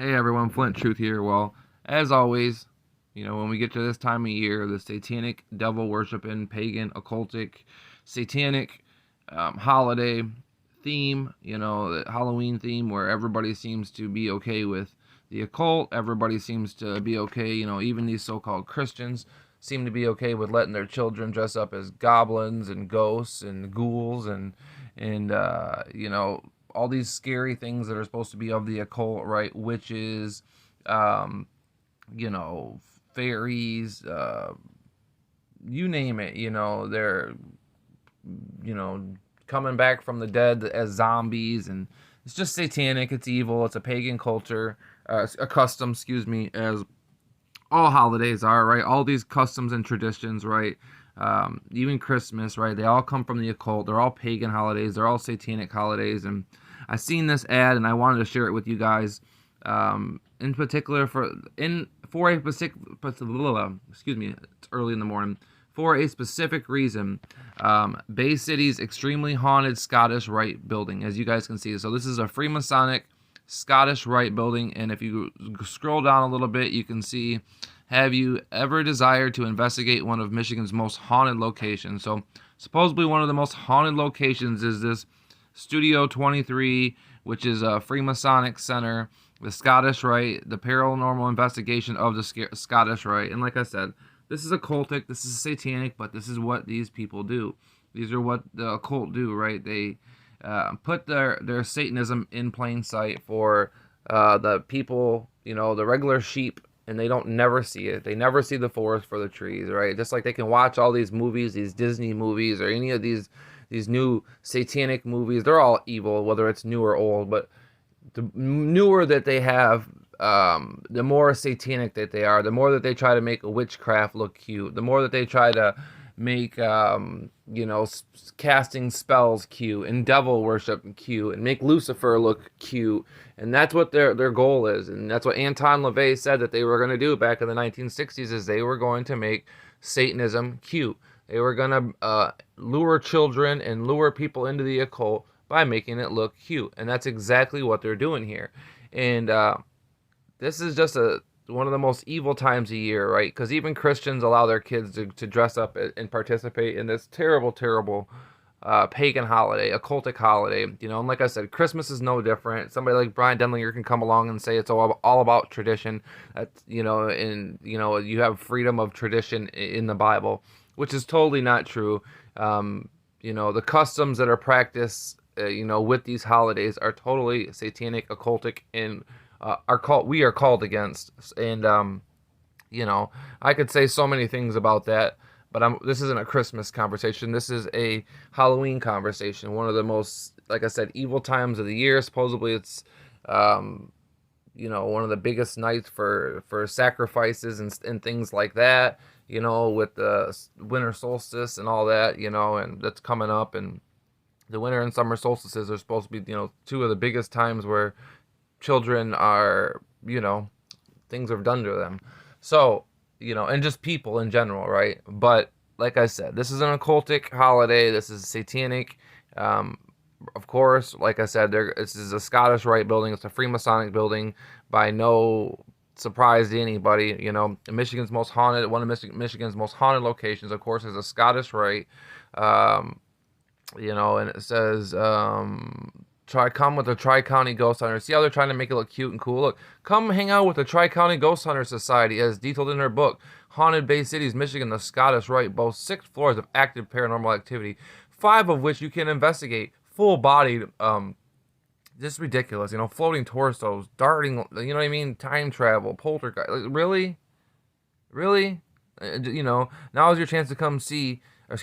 Hey everyone, Flint Truth here. Well, as always, when we get to this time of year, the satanic, devil worshiping, pagan, occultic, satanic holiday theme, the Halloween theme where everybody seems to be okay with the occult, everybody seems to be okay, even these so called Christians seem to be okay with letting their children dress up as goblins and ghosts and ghouls and all these scary things that are supposed to be of the occult, right? Witches, um, you know, fairies, you name it. They're you know coming back from the dead as zombies, and it's just satanic. It's evil. It's a pagan culture, a custom, excuse me, as all holidays are, right? All these customs and traditions, right? Even Christmas, right? They all come from the occult. They're all pagan holidays. They're all satanic holidays. And I seen this ad, and I wanted to share it with you guys. In particular, for a specific, excuse me, it's early in the morning. For a specific reason, Bay City's extremely haunted Scottish Rite building, as you guys can see. So this is a Freemasonic Scottish Rite building, and if you scroll down a little bit, you can see, have you ever desired to investigate one of Michigan's most haunted locations? So supposedly one of the most haunted locations is this Studio 23, which is a Freemasonic Center, the Scottish Rite, the paranormal investigation of the Scottish Rite. And like I said, this is occultic, this is satanic, but this is what these people do. These are what the occult do, right? They put their Satanism in plain sight for the people, the regular sheep, and they don't never see it. They never see the forest for the trees, right? Just like they can watch all these movies, these Disney movies, or any of these new satanic movies. They're all evil, whether it's new or old, but the newer that they have, the more satanic that they are, the more that they try to make witchcraft look cute, the more that they try to make casting spells cute and devil worship cute and make Lucifer look cute, and that's what their goal is. And that's what Anton LaVey said that they were going to do back in the 1960s, is they were going to make Satanism cute. They were going to lure children and lure people into the occult by making it look cute, and that's exactly what they're doing here. And this is just one of the most evil times of year, right? Because even Christians allow their kids to dress up and participate in this terrible, terrible pagan holiday, occultic holiday. And like I said, Christmas is no different. Somebody like Brian Denlinger can come along and say it's all about tradition. That's, and you have freedom of tradition in the Bible, which is totally not true. The customs that are practiced, with these holidays are totally satanic, occultic, and we are called against. And I could say so many things about that, but this isn't a Christmas conversation. This is a Halloween conversation. One of the most, like I said, evil times of the year. Supposedly it's one of the biggest nights for sacrifices and things like that, with the winter solstice and all that, and that's coming up. And the winter and summer solstices are supposed to be, two of the biggest times where children are, things are done to them. So, and just people in general, right? But like I said, this is an occultic holiday. This is satanic. Of course, like I said, this is a Scottish Rite building. It's a Freemasonic building. By no surprise to anybody, Michigan's most haunted, one of Michigan's most haunted locations, of course, is a Scottish Rite. And it says, come with the Tri-County Ghost Hunter. See how they're trying to make it look cute and cool? Look, come hang out with the Tri-County Ghost Hunter Society, as detailed in their book, Haunted Bay Cities, Michigan. The Scottish Rite boasts 6 floors of active paranormal activity, 5 of which you can investigate. Full-bodied, just ridiculous. Floating torsos, darting, what I mean? Time travel, poltergeist. Like, really? Really? Now is your chance to come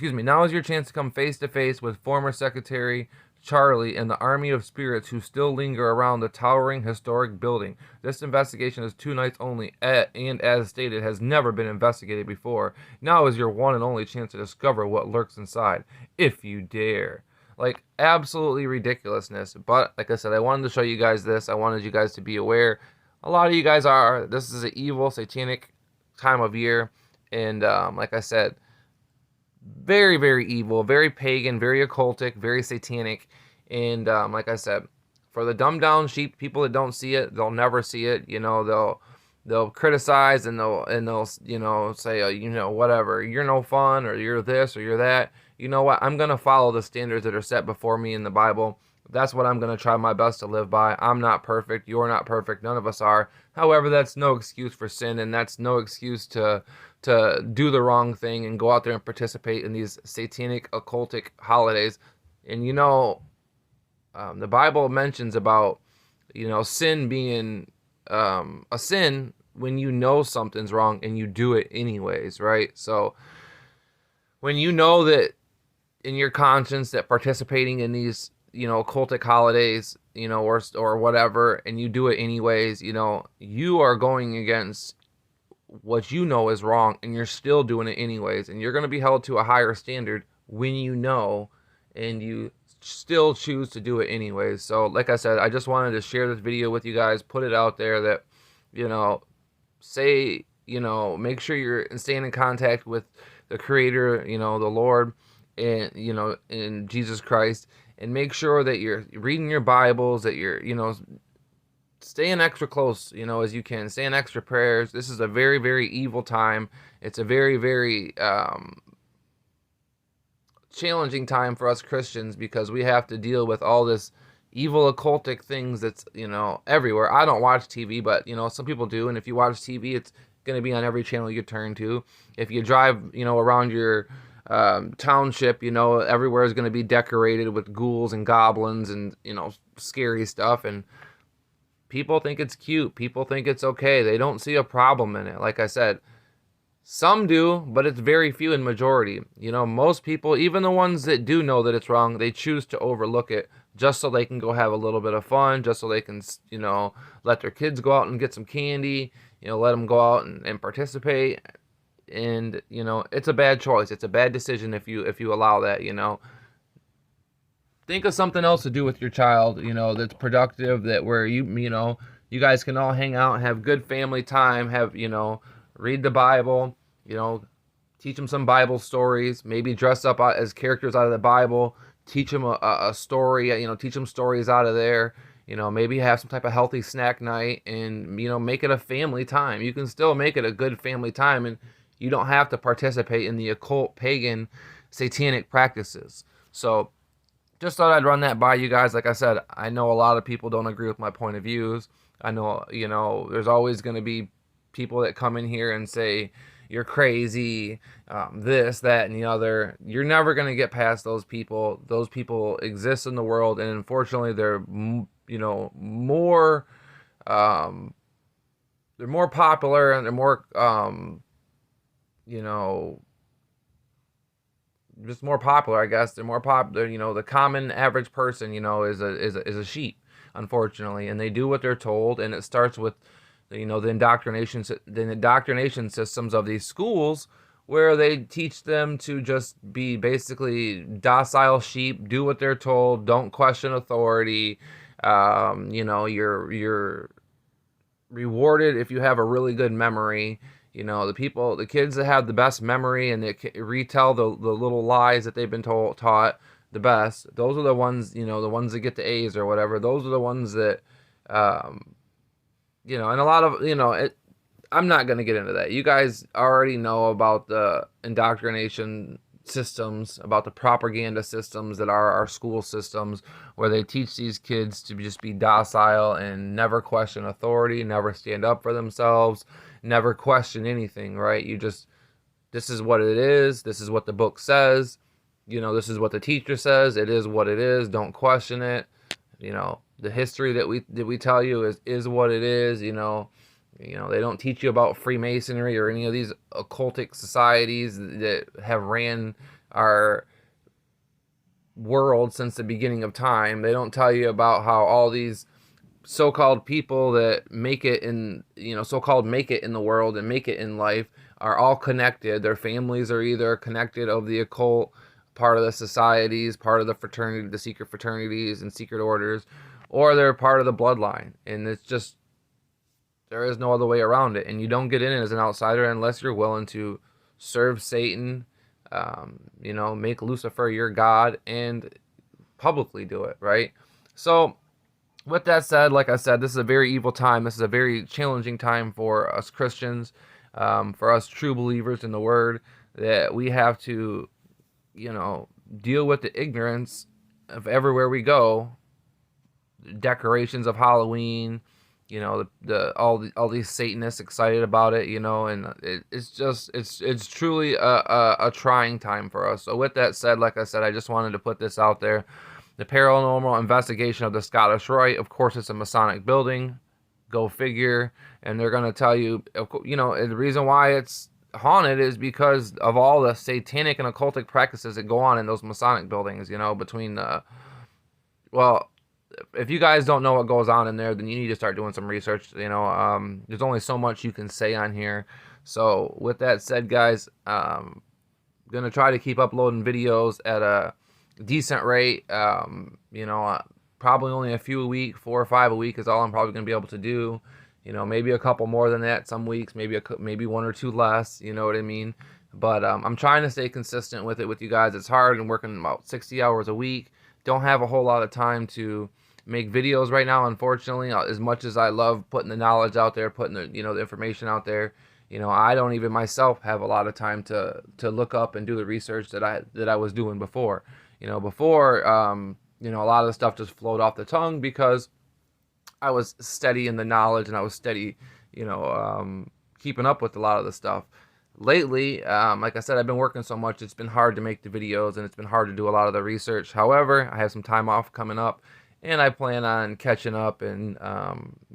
now is your chance to come face to face with former Secretary Charlie and the army of spirits who still linger around the towering historic building. This investigation is 2 nights only, and as stated, has never been investigated before. Now is your one and only chance to discover what lurks inside, if you dare. Like, absolutely ridiculousness. But like I said, I wanted to show you guys this. I wanted you guys to be aware. A lot of you guys are. This is an evil, satanic time of year, and like I said, very, very evil, very pagan, very occultic, very satanic. And like I said, For the dumbed down sheep, people that don't see it, they'll never see it. They'll criticize, and they'll say, whatever, you're no fun, or you're this or you're that. You know what? I'm gonna follow the standards that are set before me in the Bible. That's what I'm gonna try my best to live by. I'm not perfect. You're not perfect. None of us are. However, that's no excuse for sin, and that's no excuse to do the wrong thing and go out there and participate in these satanic, occultic holidays. And the Bible mentions about sin being a sin when you know something's wrong and you do it anyways, right? So when you know that in your conscience that participating in these occultic holidays, or whatever, and you do it anyways, you are going against what you know is wrong, and you're still doing it anyways, and you're going to be held to a higher standard when and you still choose to do it anyways. So like I said, I just wanted to share this video with you guys, put it out there that make sure you're staying in contact with the Creator, the Lord, and in Jesus Christ, and make sure that you're reading your Bibles, that you're staying extra close, as you can, saying extra prayers. This is a very, very evil time. It's a very, very challenging time for us Christians, because we have to deal with all this evil occultic things that's everywhere. I don't watch TV, but some people do, and if you watch TV, it's going to be on every channel you turn to. If you drive around your township, everywhere is going to be decorated with ghouls and goblins and scary stuff, and people think it's cute. People think it's okay. They don't see a problem in it. Like I said, some do, but it's very few in majority. Most people, even the ones that do know that it's wrong, they choose to overlook it just so they can go have a little bit of fun, just so they can, let their kids go out and get some candy, let them go out and participate. And, it's a bad choice. It's a bad decision if you allow that, Think of something else to do with your child, that's productive, that where you guys can all hang out and have good family time, have, read the Bible, teach them some Bible stories, maybe dress up as characters out of the Bible, teach them a story, teach them stories out of there, maybe have some type of healthy snack night, and, make it a family time. You can still make it a good family time, and you don't have to participate in the occult, pagan, satanic practices. So just thought I'd run that by you guys. Like I said, I know a lot of people don't agree with my point of views. I know, there's always going to be people that come in here and say, you're crazy, this, that, and the other. You're never going to get past those people. Those people exist in the world, and unfortunately, they're more popular, and they're more just more popular, I guess. They're more popular. The common average person, is a sheep, unfortunately, and they do what they're told, and it starts with the indoctrination systems of these schools, where they teach them to just be basically docile sheep, do what they're told, don't question authority. You're rewarded if you have a really good memory. The kids that have the best memory and that retell the little lies that they've been taught the best, those are the ones, the ones that get the A's or whatever. Those are the ones that, and a lot of, I'm not going to get into that. You guys already know about the indoctrination systems, about the propaganda systems that are our school systems, where they teach these kids to just be docile and never question authority, never stand up for themselves, never question anything, right? This is what it is. This is what the book says. This is what the teacher says. It is what it is. Don't question it. The history that we tell you is what it is. They don't teach you about Freemasonry or any of these occultic societies that have ran our world since the beginning of time. They don't tell you about how all these so-called people that make it in, so-called make it in the world and make it in life are all connected. Their families are either connected of the occult, part of the societies, part of the fraternity, the secret fraternities and secret orders, or they're part of the bloodline. And it's just, there is no other way around it. And you don't get in as an outsider unless you're willing to serve Satan, make Lucifer your God, and publicly do it, right? So With that said, like I said, this is a very evil time. This is a very challenging time for us Christians, for us true believers in the Word, that we have to, you know, deal with the ignorance of everywhere we go. Decorations of Halloween, you know, all these Satanists excited about it, you know, and it's just it's truly a trying time for us. So with that said, like I said, I just wanted to put this out there. The paranormal investigation of the Scottish Rite, of course, it's a Masonic building. Go figure. And they're gonna tell you, you know, the reason why it's haunted is because of all the satanic and occultic practices that go on in those Masonic buildings. You know, between the well, if you guys don't know what goes on in there, then you need to start doing some research. You know, there's only so much you can say on here. So with that said, guys, gonna try to keep uploading videos at a decent rate. You know, probably only a few a week, 4 or 5 a week is all I'm probably gonna be able to do. You know, maybe a couple more than that some weeks, maybe 1 or 2 less. You know what I mean? But I'm trying to stay consistent with it with you guys. It's hard and working about 60 hours a week. Don't have a whole lot of time to make videos right now, unfortunately. As much as I love putting the knowledge out there, putting the, you know, the information out there, you know, I don't even myself have a lot of time to look up and do the research that I was doing before. You know, before, you know, a lot of the stuff just flowed off the tongue because I was steady in the knowledge and I was steady, you know, keeping up with a lot of the stuff. Lately, like I said, I've been working so much, it's been hard to make the videos and it's been hard to do a lot of the research. However, I have some time off coming up and I plan on catching up and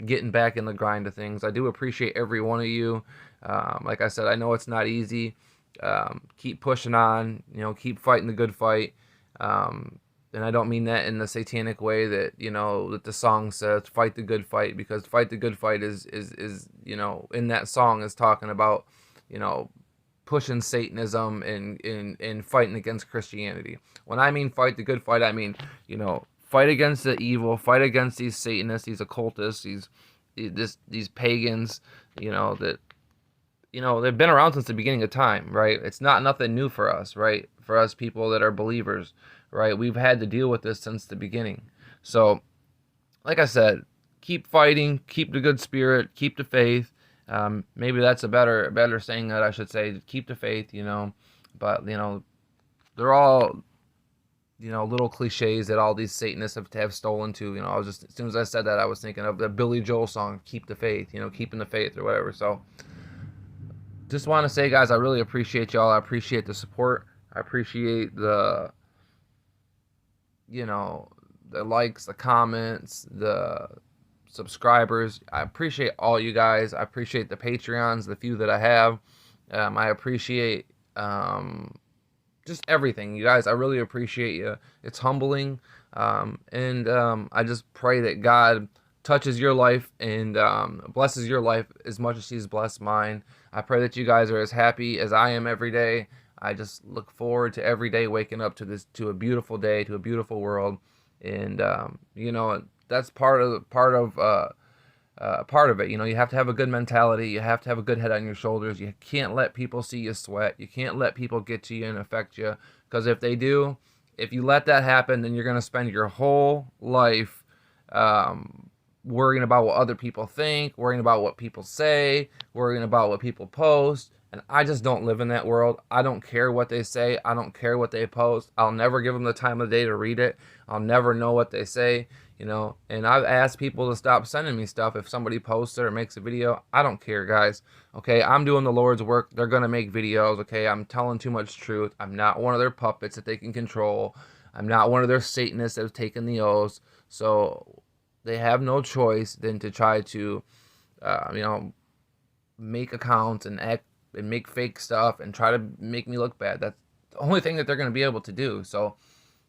getting back in the grind of things. I do appreciate every one of you. Like I said, I know it's not easy. Keep pushing on, you know, keep fighting the good fight. And I don't mean that in the satanic way that, you know, that the song says, fight the good fight, because fight the good fight is you know, in that song is talking about, you know, pushing Satanism and fighting against Christianity. When I mean fight the good fight, I mean, you know, fight against the evil, fight against these Satanists, these occultists, these pagans, you know, that, you know, they've been around since the beginning of time, right? It's not nothing new for us, right? For us people that are believers, right? We've had to deal with this since the beginning. So, like I said, keep fighting, keep the good spirit, keep the faith. Maybe that's a better saying that I should say. Keep the faith, you know. But, you know, they're all, you know, little cliches that all these Satanists have stolen to. You know, I was just, as soon as I said that, I was thinking of the Billy Joel song, Keep the Faith, you know, keeping the faith or whatever. So, just want to say, guys, I really appreciate y'all. I appreciate the support. I appreciate the, you know, the likes, the comments, the subscribers. I appreciate all you guys. I appreciate the Patreons, the few that I have. I appreciate just everything, you guys. I really appreciate you. It's humbling, and I just pray that God touches your life and blesses your life as much as He's blessed mine. I pray that you guys are as happy as I am every day. I just look forward to every day waking up to a beautiful day, to a beautiful world, and you know, that's part of it. You know, you have to have a good mentality. You have to have a good head on your shoulders. You can't let people see you sweat. You can't let people get to you and affect you, because if they do, if you let that happen, then you're going to spend your whole life worrying about what other people think, worrying about what people say, worrying about what people post. And I just don't live in that world. I don't care what they say. I don't care what they post. I'll never give them the time of day to read it. I'll never know what they say, you know. And I've asked people to stop sending me stuff if somebody posts it or makes a video. I don't care, guys. Okay, I'm doing the Lord's work. They're going to make videos, okay? I'm telling too much truth. I'm not one of their puppets that they can control. I'm not one of their Satanists that have taken the oaths. So they have no choice than to try to, you know, make accounts and act and make fake stuff and try to make me look bad. That's the only thing that they're going to be able to do. So,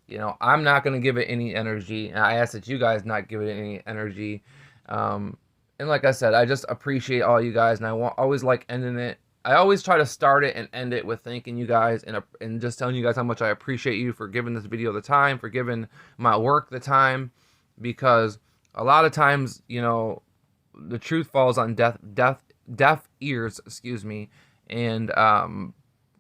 you know, I'm not going to give it any energy. And I ask that you guys not give it any energy. And like I said, I just appreciate all you guys. And always like ending it. I always try to start it and end it with thanking you guys and just telling you guys how much I appreciate you for giving this video the time, for giving my work the time. Because a lot of times, you know, the truth falls on deaf ears, excuse me. And,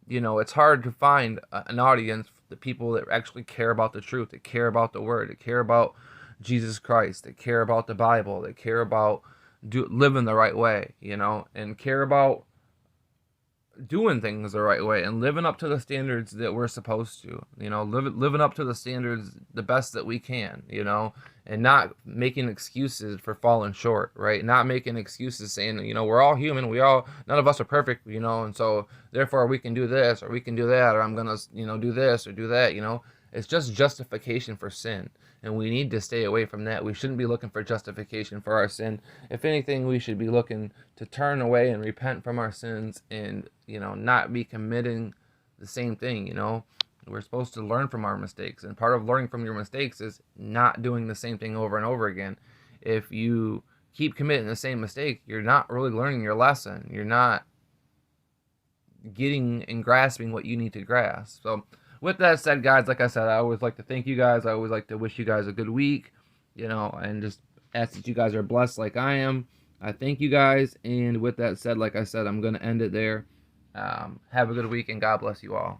you know, it's hard to find an audience, the people that actually care about the truth, that care about the word, that care about Jesus Christ, that care about the Bible, that care about living the right way, and care about doing things the right way and living up to the standards that we're supposed to, living up to the standards the best that we can, and not making excuses for falling short, right? Not making excuses saying, we're all human, none of us are perfect, and so therefore we can do this or we can do that, or I'm gonna, do this or do that, It's just justification for sin, and we need to stay away from that. We shouldn't be looking for justification for our sin. If anything, we should be looking to turn away and repent from our sins and, not be committing the same thing, We're supposed to learn from our mistakes, and part of learning from your mistakes is not doing the same thing over and over again. If you keep committing the same mistake, you're not really learning your lesson. You're not getting and grasping what you need to grasp. So with that said, guys, like I said, I always like to thank you guys. I always like to wish you guys a good week, and just ask that you guys are blessed like I am. I thank you guys, and with that said, like I said, I'm going to end it there. Have a good week, and God bless you all.